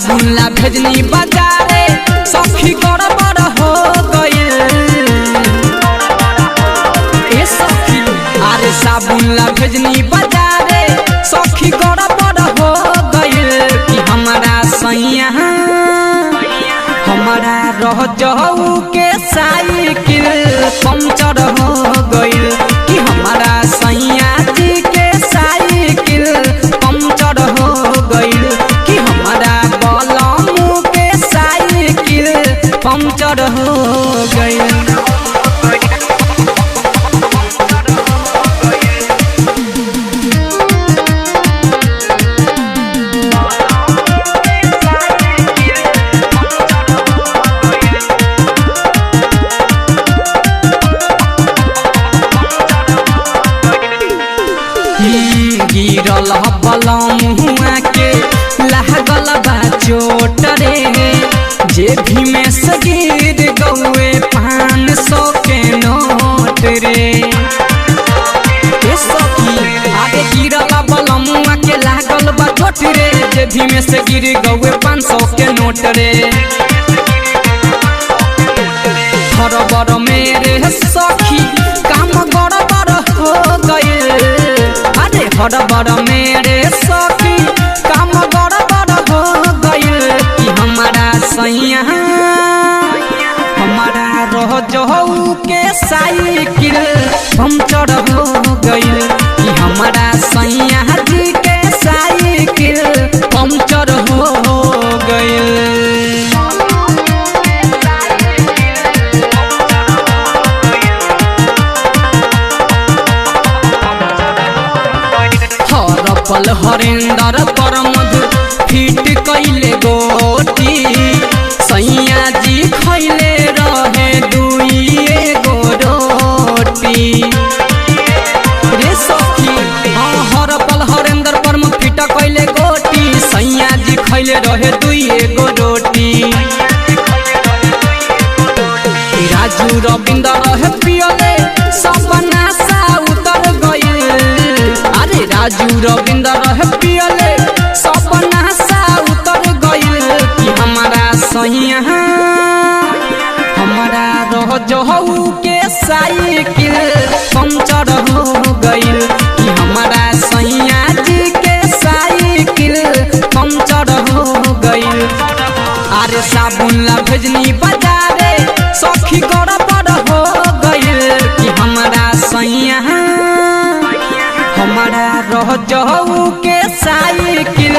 साबुन ला भेजनी बाजारे सखी गड़बड़ हो गइल। ए सखी अरे साबुन ला भेजनी बाजारे सखी गड़बड़ हो गइल कि हमारा सैया हमारा रह जाऊ के साइकिल पंचर हो गइल कि हमारा सैया जी के साइकिल पंचर हो गइल कि हमारा बलमू के साइकिल पंचर हो गइल। गिरल बलमुआ के लागल बा चोट रे जेबी में से गिर गौए 500 के नोट रे। ए सखी आगे गिरल बलमुआ के लागल बा चोट रे जेबी में से गिर गौए 500 के नोट रे। हरबर मेरे सखी काम गड़बड़ हो गइल। अरे हरबर मेरे सखी काम गड़बड़ हो गइल कि हमारा सैया हमारा रह जाऊ के साइकिल पंचर हो गइल कि हमारा सैया जी के साइकिल पंचर हो गइल। पल हरेंदर पर मधु फिट कैले गोटी सैया जी खैले रहे 2 रोटी रे सखी। हाँ हर पल हरेंदर पर मधु फिट कैले गोटी सैया जी खैले रहे 2 रोटी। राजू रविंदर रहे पियले सपना सा उतर गइल। अरे राजू रविंदर रहे पियले सपना सा उतर गइल कि हमारा सैया हमारा रह जाऊ के साइकिल पंचर हो गइल कि हमारा सैया जी के साइकिल पंचर हो गइल। अरे साबुन ला भेजनी बाजारे सखी गड़बड़ हो गइल कि हमारा सैया हमारा रह जाऊ के साइकिल